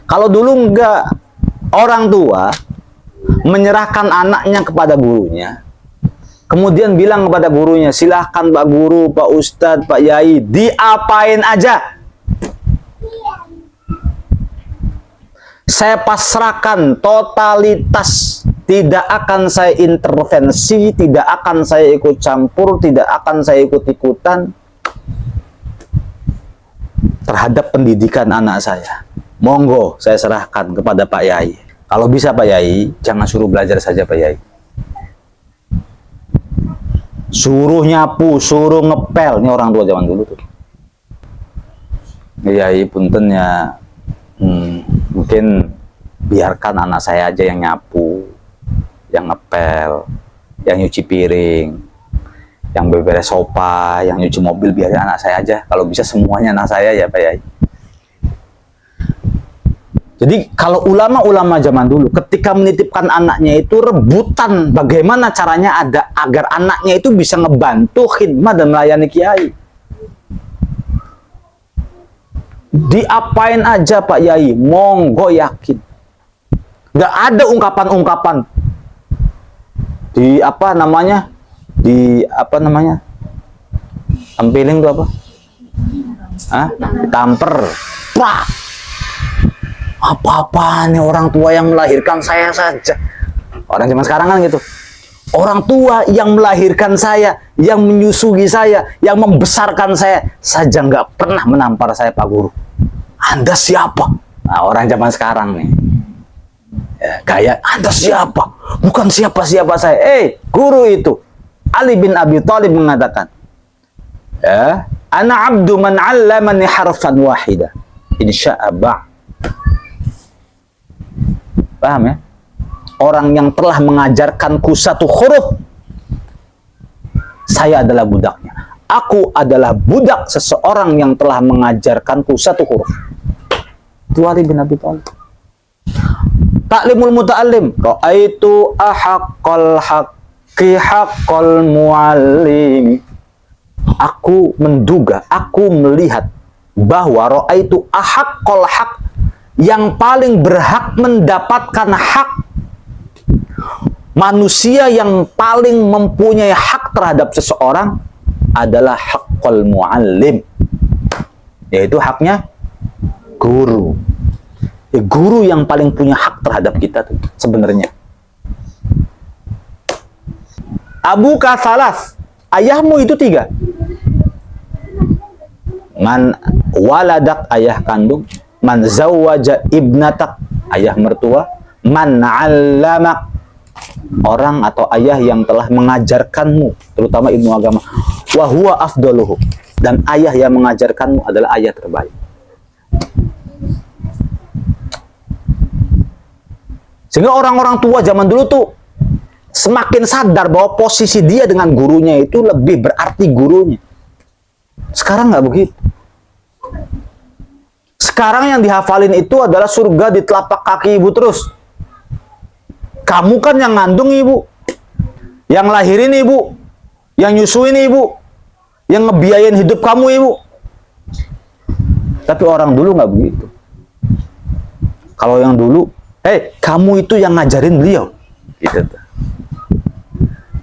Kalau dulu enggak, orang tua menyerahkan anaknya kepada gurunya, kemudian bilang kepada gurunya, silahkan Pak Guru, Pak Ustadz, Pak Yai, diapain aja. Saya pasrahkan totalitas, tidak akan saya intervensi, tidak akan saya ikut campur, tidak akan saya ikut-ikutan terhadap pendidikan anak saya. Monggo saya serahkan kepada Pak Yai. Kalau bisa Pak Yai, jangan suruh belajar saja Pak Yai. Suruh nyapu, suruh ngepel. Ini orang tua zaman dulu tuh. Yai punten ya, mungkin biarkan anak saya aja yang nyapu, yang ngepel, yang nyuci piring, yang beberes sofa, yang nyuci mobil, biarin anak saya aja. Kalau bisa semuanya anak saya ya Pak Yai. Jadi kalau ulama-ulama zaman dulu ketika menitipkan anaknya itu rebutan bagaimana caranya agar anaknya itu bisa ngebantu khidmat dan melayani kiai. Diapain aja Pak Yai, monggo yakin. Gak ada ungkapan-ungkapan di apa namanya? Tempiling itu apa? Tamper. Wah. Apa-apaan nih orang tua yang melahirkan saya saja. Orang zaman sekarang kan gitu. Orang tua yang melahirkan saya, yang menyusui saya, yang membesarkan saya saja nggak pernah menampar saya Pak Guru. Anda siapa? Nah, orang zaman sekarang nih. Ya, gaya Anda siapa? Bukan siapa-siapa saya. Guru itu. Ali bin Abi Thalib mengatakan, ya, ana abdu man 'allamani harfan wahida. Insya'a ba'. Paham ya? Orang yang telah mengajarkanku satu huruf, saya adalah budaknya. Aku adalah budak seseorang yang telah mengajarkanku satu huruf. Itu Ali bin Abi Thalib. Ta'limul muta'allim. Ra'aitu ahaqqal haqqi haqqal mu'allim. Aku menduga, aku melihat bahwa ra'aitu ahaqqal haqq, yang paling berhak mendapatkan hak, manusia yang paling mempunyai hak terhadap seseorang adalah haqqul mu'allim, yaitu haknya guru. Guru yang paling punya hak terhadap kita tuh sebenarnya. Abuka salas, ayahmu itu 3. Man waladak, ayah kandung. Man zawwaja ibnatak, ayah mertua. Man 'allamak, orang atau ayah yang telah mengajarkanmu, terutama ilmu agama. Wa huwa afdaluhu, dan ayah yang mengajarkanmu adalah ayah terbaik. Sehingga orang-orang tua zaman dulu tuh semakin sadar bahwa posisi dia dengan gurunya itu lebih berarti gurunya. Sekarang nggak begitu. Sekarang yang dihafalin itu adalah surga di telapak kaki ibu terus. Kamu kan yang ngandung ibu, yang lahirin ibu, yang nyusuin ibu, yang ngebiayain hidup kamu ibu. Tapi orang dulu nggak begitu. Kalau yang dulu, kamu itu yang ngajarin beliau. Gitu.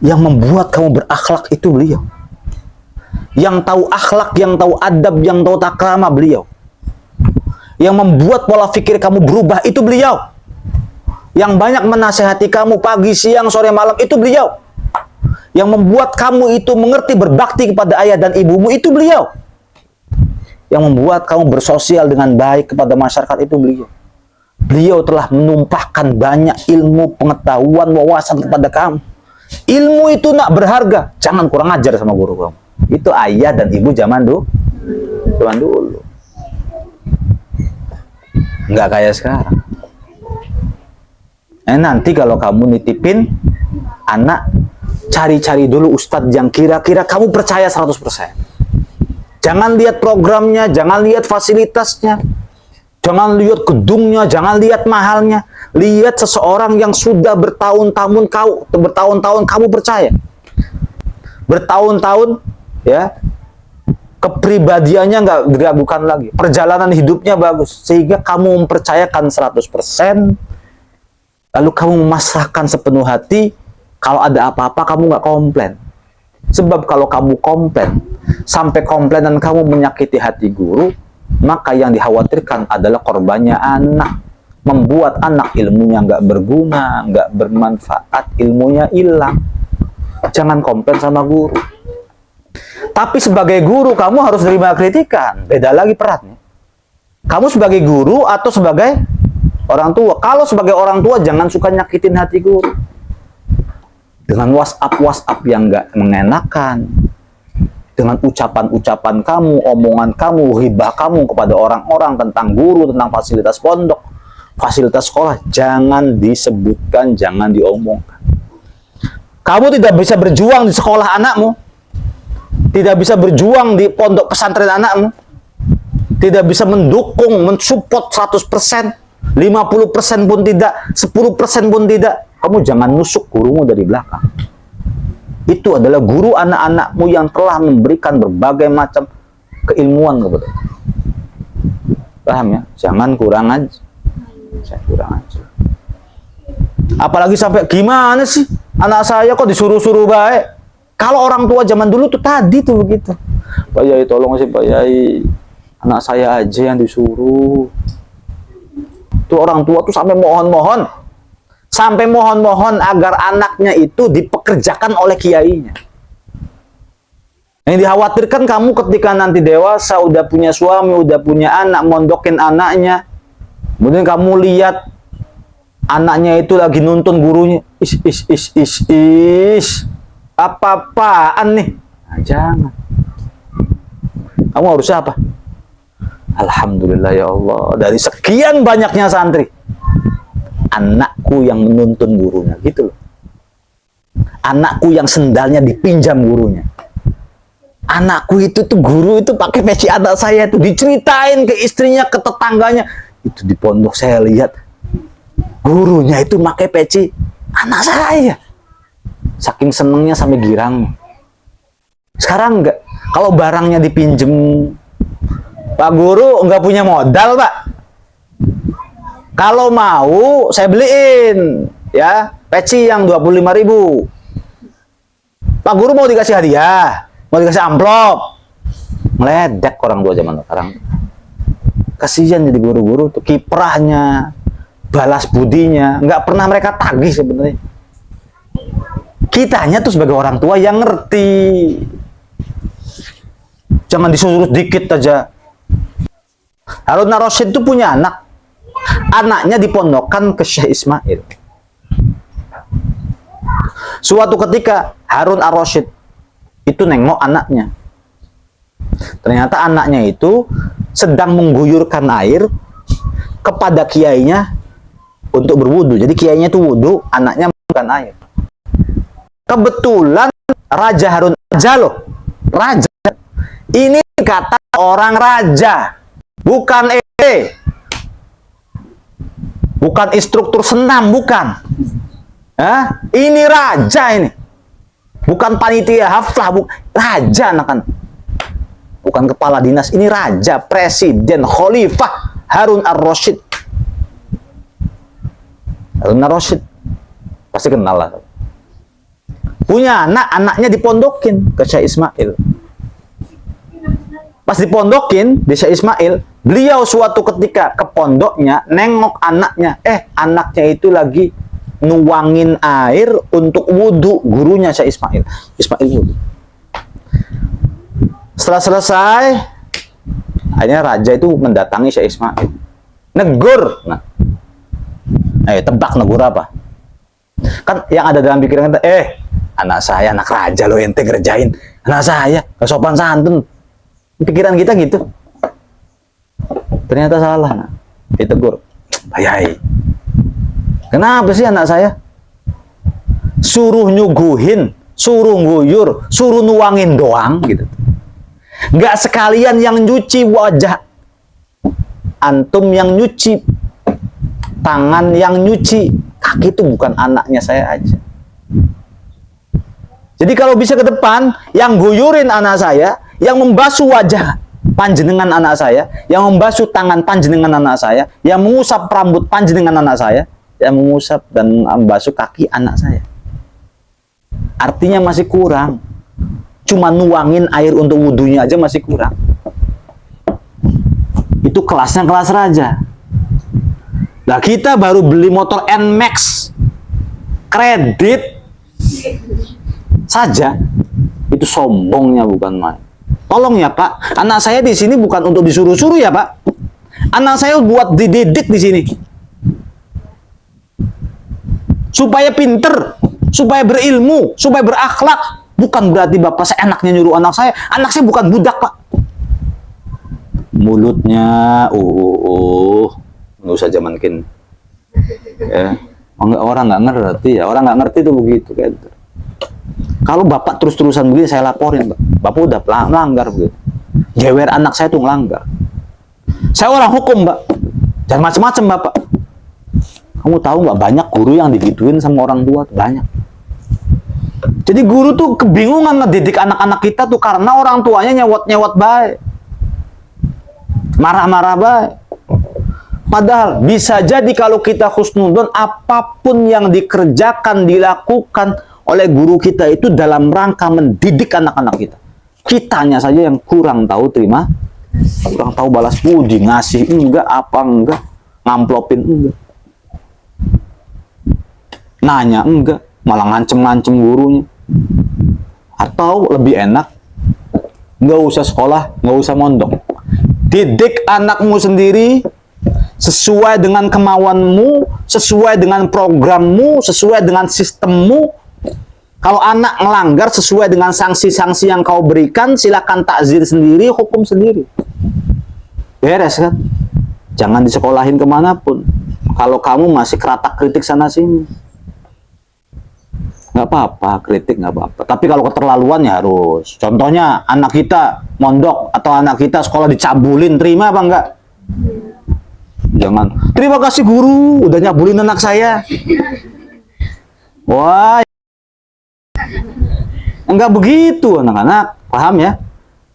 Yang membuat kamu berakhlak itu beliau. Yang tahu akhlak, yang tahu adab, yang tahu takrama beliau. Yang membuat pola pikir kamu berubah itu beliau. Yang banyak menasehati kamu pagi, siang, sore, malam itu beliau. Yang membuat kamu itu mengerti berbakti kepada ayah dan ibumu itu beliau. Yang membuat kamu bersosial dengan baik kepada masyarakat itu beliau. Beliau telah menumpahkan banyak ilmu, pengetahuan, wawasan kepada kamu. Ilmu itu nak berharga. Jangan kurang ajar sama guru kamu. Itu ayah dan ibu zaman dulu. Nggak kayak sekarang. Nanti kalau kamu nitipin anak, cari-cari dulu ustadz yang kira-kira kamu percaya 100%. Jangan lihat programnya, jangan lihat fasilitasnya, jangan lihat gedungnya, jangan lihat mahalnya. Lihat seseorang yang sudah bertahun-tahun kamu percaya. Bertahun-tahun ya kepribadiannya nggak diragukan lagi, perjalanan hidupnya bagus, sehingga kamu mempercayakan 100%, lalu kamu memasrahkan sepenuh hati, kalau ada apa-apa kamu nggak komplain. Sebab kalau kamu komplain, sampai komplainan kamu menyakiti hati guru, maka yang dikhawatirkan adalah korbannya anak. Membuat anak ilmunya nggak berguna, nggak bermanfaat, ilmunya hilang. Jangan komplain sama guru. Tapi sebagai guru, kamu harus terima kritikan. Beda lagi perannya. Kamu sebagai guru atau sebagai orang tua. Kalau sebagai orang tua, jangan suka nyakitin hati guru. Dengan WhatsApp yang nggak mengenakan. Dengan ucapan-ucapan kamu, omongan kamu, hibah kamu kepada orang-orang tentang guru, tentang fasilitas pondok, fasilitas sekolah. Jangan disebutkan, jangan diomongkan. Kamu tidak bisa berjuang di sekolah anakmu. Tidak bisa berjuang di pondok pesantren anakmu. Tidak bisa mendukung, mensupport 100%, 50% pun tidak, 10% pun tidak. Kamu jangan nusuk gurumu dari belakang. Itu adalah guru anak-anakmu yang telah memberikan berbagai macam keilmuan kepada. Paham ya? Jangan kurang aja. Saya kurang aja. Apalagi sampai gimana sih? Anak saya kok disuruh-suruh baik? Kalau orang tua zaman dulu tuh tadi tuh begitu. Pak Yai tolong sih Pak Yai, anak saya aja yang disuruh. Tuh orang tua tuh sampai mohon-mohon. Sampai mohon-mohon agar anaknya itu dipekerjakan oleh kiainya. Yang dikhawatirkan kamu ketika nanti dewasa, udah punya suami, udah punya anak, mondokin anaknya. Kemudian kamu lihat anaknya itu lagi nuntun gurunya. Apa-apaan nih? Nah, jangan. Kamu harusnya apa? Alhamdulillah ya Allah, dari sekian banyaknya santri, anakku yang menuntun gurunya, gitu loh. Anakku yang sendalnya dipinjam gurunya. Anakku itu tuh guru itu pakai peci anak saya itu, diceritain ke istrinya, ke tetangganya. Itu di pondok saya lihat gurunya itu pakai peci anak saya. Saking senengnya sampai girang. Sekarang enggak. Kalau barangnya dipinjem, Pak Guru enggak punya modal, Pak. Kalau mau saya beliin ya peci yang 25.000. Pak Guru mau dikasih hadiah, mau dikasih amplop. Meledek orang tua zaman sekarang. Kasihan jadi guru-guru tuh, kiprahnya, balas budinya nggak pernah mereka tagih sebenarnya. Kitanya tuh sebagai orang tua yang ngerti. Jangan disuruh dikit aja. Harun ar-Rasyid itu punya anak. Anaknya dipondokkan ke Syekh Ismail. Suatu ketika Harun ar-Rasyid itu nengok anaknya. Ternyata anaknya itu sedang mengguyurkan air kepada kiainya untuk berwudu. Jadi kiainya itu wudu, anaknya mengguyurkan air. Kebetulan Raja Harun, raja loh, raja. Ini kata orang raja, bukan bukan instruktur senam, bukan. Ini raja ini, bukan panitia haflah, raja anak-anak. Bukan kepala dinas, ini raja, presiden, khalifah Harun ar-Rasyid. Harun ar-Rasyid pasti kenal lah. Punya anak, anaknya dipondokin ke Syekh Ismail. Pas dipondokin di Syekh Ismail, beliau suatu ketika ke pondoknya, nengok anaknya. Anaknya itu lagi nuangin air untuk wudhu gurunya Syekh Ismail. Ismail wudhu. Setelah selesai, akhirnya raja itu mendatangi Syekh Ismail. Negur. Nah, ayo tebak negur apa? Kan yang ada dalam pikiran kita, anak saya, anak raja lo ente ngerjain. Anak saya, gak sopan santun. Pikiran kita gitu. Ternyata salah. Nah, ditegur. Pak Yai, kenapa sih anak saya? Suruh nyuguhin, suruh guyur, suruh nuangin doang gitu. Nggak sekalian yang nyuci wajah antum, yang nyuci tangan, yang nyuci kaki. Itu bukan anaknya saya aja. Jadi kalau bisa ke depan, yang guyurin anak saya, yang membasuh wajah panjenengan anak saya, yang membasuh tangan panjenengan anak saya, yang mengusap rambut panjenengan anak saya, yang mengusap dan membasuh kaki anak saya. Artinya masih kurang. Cuma nuangin air untuk wudhunya aja masih kurang. Itu kelasnya kelas raja. Nah, kita baru beli motor NMAX kredit saja, itu sombongnya bukan main. Tolong ya Pak, anak saya di sini bukan untuk disuruh-suruh ya Pak. Anak saya buat dididik di sini supaya pinter, supaya berilmu, supaya berakhlak. Bukan berarti Bapak seenaknya nyuruh anak saya. Anak saya bukan budak Pak. Mulutnya, nggak usah zaman kini. Ya. Orang nggak ngerti ya, orang nggak ngerti itu begitu kayak gitu. Kalau Bapak terus-terusan begini saya laporin, Pak. Bapak udah melanggar begitu. Jewer anak saya tuh melanggar. Saya orang hukum, Pak. Jangan macam-macam, Bapak. Kamu tahu nggak banyak guru yang digituin sama orang tua, banyak. Jadi guru tuh kebingungan ngedidik anak-anak kita tuh karena orang tuanya nyewot-nyewot baik. Marah-marah baik. Padahal bisa jadi kalau kita husnudon, apapun yang dikerjakan, dilakukan oleh guru kita itu dalam rangka mendidik anak-anak kita. Kitanya saja yang kurang tahu terima, kurang tahu balas budi, ngasih enggak, apa enggak, ngamplopin enggak, nanya enggak, malah ngancem-ngancem gurunya. Atau lebih enak, nggak usah sekolah, nggak usah mondok. Didik anakmu sendiri sesuai dengan kemauanmu, sesuai dengan programmu, sesuai dengan sistemmu. Kalau anak melanggar sesuai dengan sanksi-sanksi yang kau berikan, silakan takzir sendiri, hukum sendiri. Beres kan? Jangan disekolahin kemanapun. Kalau kamu masih keratak kritik sana sini, nggak apa-apa, kritik nggak apa-apa. Tapi kalau keterlaluan ya harus. Contohnya anak kita mondok atau anak kita sekolah dicabulin, terima apa enggak? Jangan, terima kasih guru, udah nyabulin anak saya. Wah, enggak begitu anak-anak, paham ya?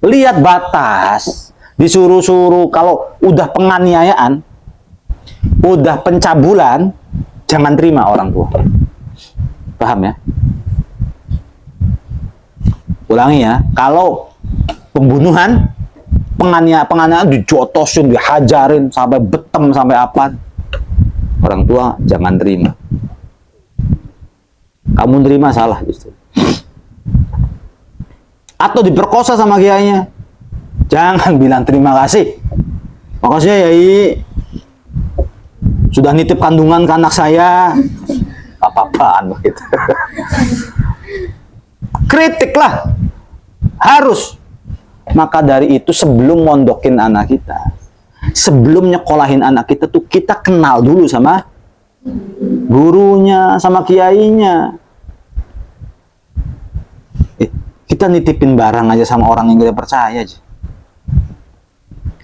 Lihat batas, disuruh-suruh. Kalau udah penganiayaan, udah pencabulan, jangan terima orang tua. Paham ya? Ulangi ya, kalau pembunuhan, penganiayaan dijotosin, dihajarin sampai betem, sampai apa, orang tua jangan terima. Kamu terima salah justru. Atau diperkosa sama kiainya, jangan bilang terima kasih. Makasih ya Yai, sudah nitip kandungan ke anak saya. Apa-apaan begitu. Kritiklah, harus. Maka dari itu sebelum mondokin anak kita, sebelum nyekolahin anak kita tuh kita kenal dulu sama gurunya, sama kiainya. Kita nitipin barang aja sama orang yang kita percaya aja.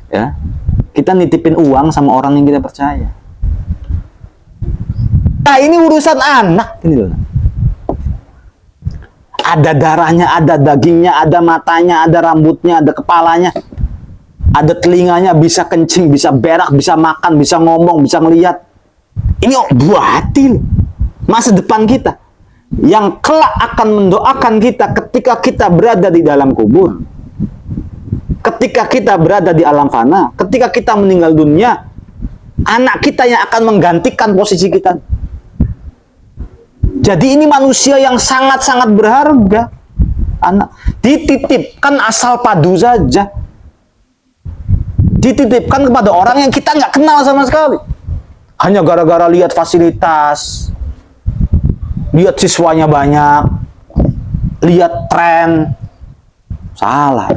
Ya, kita nitipin uang sama orang yang kita percaya. Nah, ini urusan anak ini loh. Ada darahnya, ada dagingnya, ada matanya, ada rambutnya, ada kepalanya, ada telinganya, bisa kencing, bisa berak, bisa makan, bisa ngomong, bisa ngelihat. Ini buah hati loh. Masa depan kita yang kelak akan mendoakan kita ketika kita berada di dalam kubur, ketika kita berada di alam fana, ketika kita meninggal dunia, anak kita yang akan menggantikan posisi kita. Jadi ini manusia yang sangat-sangat berharga. Anak dititipkan asal padu saja, dititipkan kepada orang yang kita nggak kenal sama sekali, hanya gara-gara lihat fasilitas, lihat siswanya banyak, lihat tren. Salah.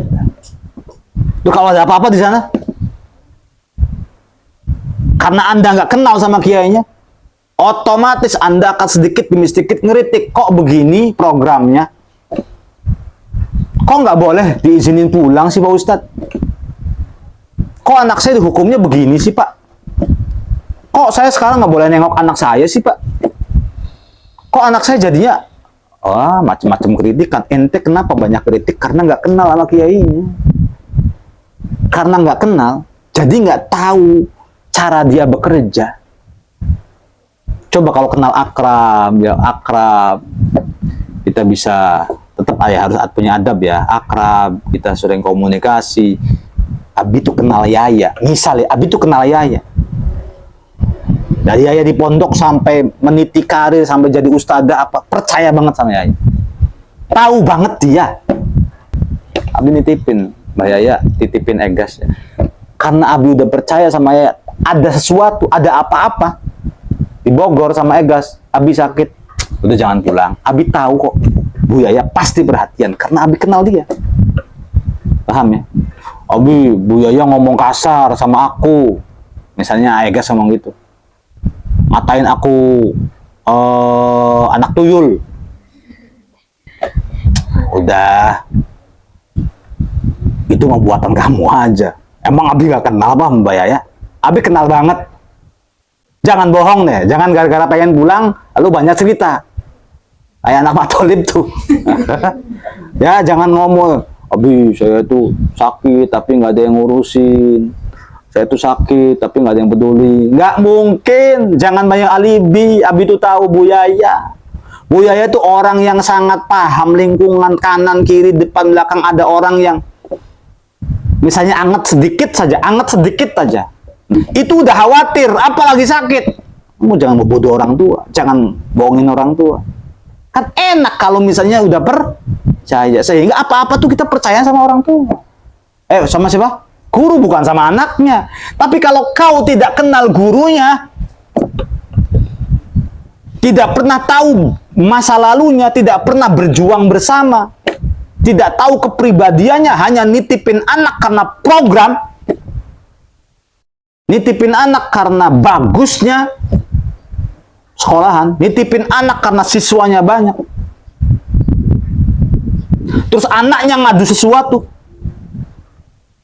Itu kalau ada apa-apa di sana, karena Anda nggak kenal sama kiainya, otomatis Anda akan sedikit demi sedikit ngeritik. Kok begini programnya? Kok nggak boleh diizinin pulang sih Pak Ustadz? Kok anak saya dihukumnya begini sih Pak? Kok saya sekarang nggak boleh nengok anak saya sih Pak? Kok anak saya jadinya Oh, macam-macam kritikan. Ente kenapa banyak kritik? Karena nggak kenal sama kiainya. Karena nggak kenal, jadi nggak tahu cara dia bekerja. Coba kalau kenal akrab, ya akrab, kita bisa tetap harus punya adab ya. Akrab, kita sering komunikasi. Abi tuh kenal Yaya. Misal ya, Abi tuh kenal Yaya. Dari Yaya di pondok sampai meniti karir, sampai jadi ustadzah apa, percaya banget sama Yaya. Tahu banget dia. Abi nitipin, Mbak Yaya, titipin Egas ya. Karena Abi udah percaya sama Yaya, ada sesuatu, ada apa-apa di Bogor sama Egas, Abi sakit, udah jangan pulang. Abi tahu kok, Bu Yaya pasti perhatian, karena Abi kenal dia. Paham ya? Abi, Bu Yaya ngomong kasar sama aku. Misalnya Egas ngomong gitu. Ngatain aku anak tuyul. Udah, itu mah buatan kamu aja. Emang Abi gak kenal apa Mbak Yaya? Abi kenal banget. Jangan bohong deh, jangan gara-gara pengen pulang lalu banyak cerita. Kayak anak Matolib tuh. Ya jangan ngomong, Abi saya tuh sakit tapi nggak ada yang ngurusin. Saya tuh sakit tapi nggak ada yang peduli. Nggak mungkin, jangan banyak alibi. Abi tuh tahu Bu Yaya. Bu Yaya tuh orang yang sangat paham lingkungan kanan, kiri, depan, belakang. Ada orang yang misalnya anget sedikit saja. Itu udah khawatir, apalagi sakit. Kamu jangan membodoh orang tua, jangan bohongin orang tua. Kan enak kalau misalnya udah percaya, sehingga apa-apa tuh kita percaya sama orang tua. Sama siapa? Guru, bukan sama anaknya. Tapi kalau kau tidak kenal gurunya, tidak pernah tahu masa lalunya, tidak pernah berjuang bersama, tidak tahu kepribadiannya, hanya nitipin anak karena program, nitipin anak karena bagusnya sekolahan, nitipin anak karena siswanya banyak. Terus anaknya ngadu sesuatu.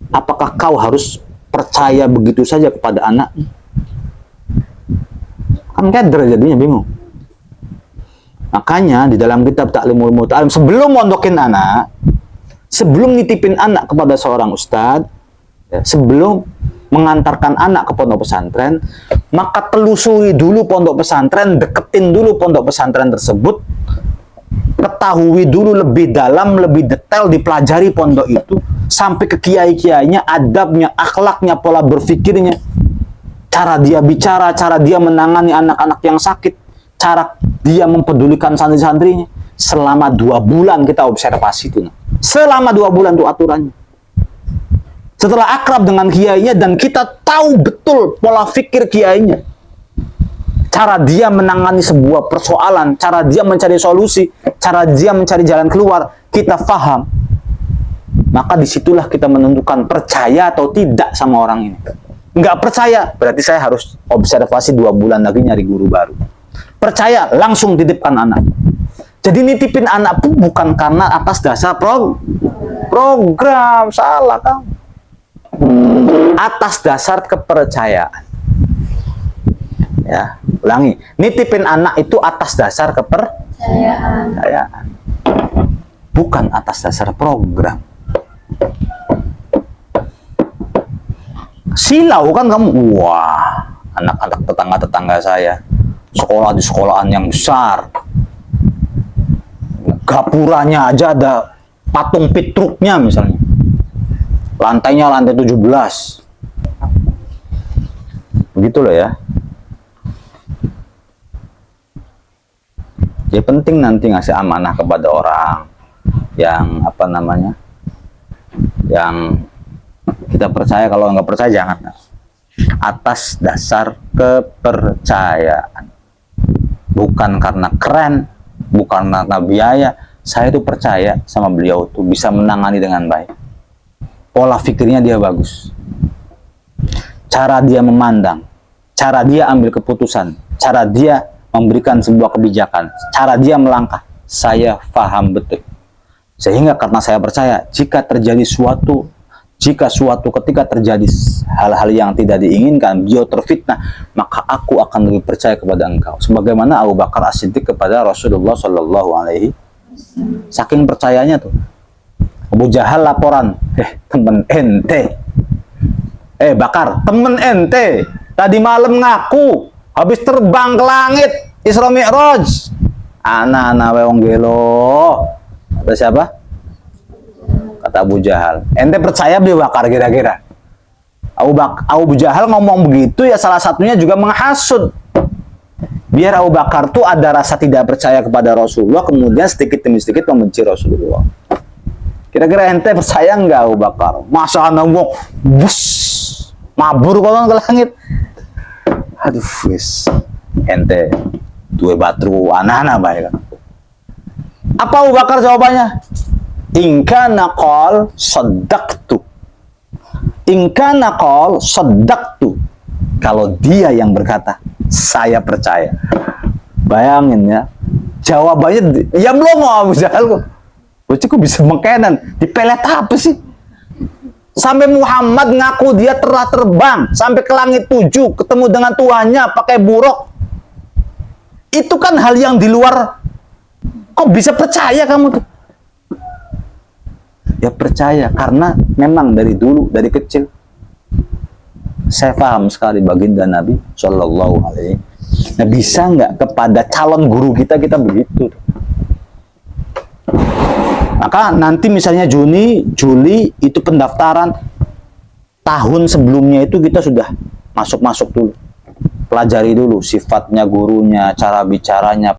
Apakah kau harus percaya begitu saja kepada anak? Kan keder jadinya, bingung. Makanya di dalam kitab Ta'limul Muta'alim, sebelum mondokin anak, sebelum nitipin anak kepada seorang ustadz, ya, sebelum mengantarkan anak ke pondok pesantren, maka telusuri dulu pondok pesantren, deketin dulu pondok pesantren tersebut, ketahui dulu lebih dalam, lebih detail, dipelajari pondok itu, sampai ke kiai-kiainya, adabnya, akhlaknya, pola berpikirnya, cara dia bicara, cara dia menangani anak-anak yang sakit, cara dia mempedulikan santri-santrinya. Selama 2 bulan kita observasi itu. Selama 2 bulan itu aturannya. Setelah akrab dengan kiainya dan kita tahu betul pola pikir kiainya, cara dia menangani sebuah persoalan, cara dia mencari solusi, cara dia mencari jalan keluar, kita paham. Maka disitulah kita menentukan percaya atau tidak sama orang ini. Nggak percaya, berarti saya harus observasi 2 bulan lagi nyari guru baru. Percaya, langsung titipkan anak. Jadi nitipin anak pun bukan karena atas dasar program, salah kan? Atas dasar kepercayaan. Ya, ulangi. Nitipin anak itu atas dasar kepercayaan. Bukan atas dasar program. Silau kan kamu. Wah, anak-anak tetangga-tetangga saya sekolah di sekolahan yang besar. Gapuranya aja ada patung Petruknya misalnya. Lantainya lantai 17. Begitu loh ya. Jadi penting nanti ngasih amanah kepada orang yang yang kita percaya. Kalau nggak percaya jangan. Atas dasar kepercayaan, bukan karena keren, bukan karena biaya. Saya tuh percaya sama beliau tuh bisa menangani dengan baik. Pola pikirnya dia bagus, cara dia memandang, cara dia ambil keputusan, cara dia memberikan sebuah kebijakan, cara dia melangkah, saya paham betul. Sehingga karena saya percaya, jika suatu ketika terjadi hal-hal yang tidak diinginkan, beliau terfitnah, maka aku akan lebih percaya kepada engkau. Sebagaimana Abu Bakar As-Siddiq kepada Rasulullah Shallallahu Alaihi Saking percayanya tuh. Abu Jahal laporan, temen ente, Bakar, temen ente, tadi malam ngaku, habis terbang ke langit, Isra Mi'raj. Anak-anak weong gelo. Kata siapa? Kata Abu Jahal. Ente percaya Abu Bakar kira-kira? Abu Jahal ngomong begitu ya salah satunya juga menghasut. Biar Abu Bakar tuh ada rasa tidak percaya kepada Rasulullah, kemudian sedikit demi sedikit membenci Rasulullah. Kira-kira ente percaya nggak Abu Bakar? Masa anak mau bus mabur kolong ke langit? Aduh, wis ente dua batru anak-anak baik kan? Apa Abu Bakar jawabannya? Inka naqal saddaqtu. Inka naqal saddaqtu. Kalau dia yang berkata, saya percaya. Bayangin ya, jawabannya ya melongo Abu Jahal kok. Kok bisa mengkenan? Dipelet apa sih? Sampai Muhammad ngaku dia telah terbang sampai ke langit 7, ketemu dengan tuannya pakai buruk. Itu kan hal yang di luar. Kok bisa percaya kamu tuh? Ya percaya karena memang dari dulu, dari kecil saya paham sekali baginda Nabi Shallallahu Alaihi. Nah, bisa nggak kepada calon guru kita begitu? Maka nanti misalnya Juni, Juli itu pendaftaran, tahun sebelumnya itu kita sudah masuk dulu. Pelajari dulu sifatnya gurunya, cara bicaranya,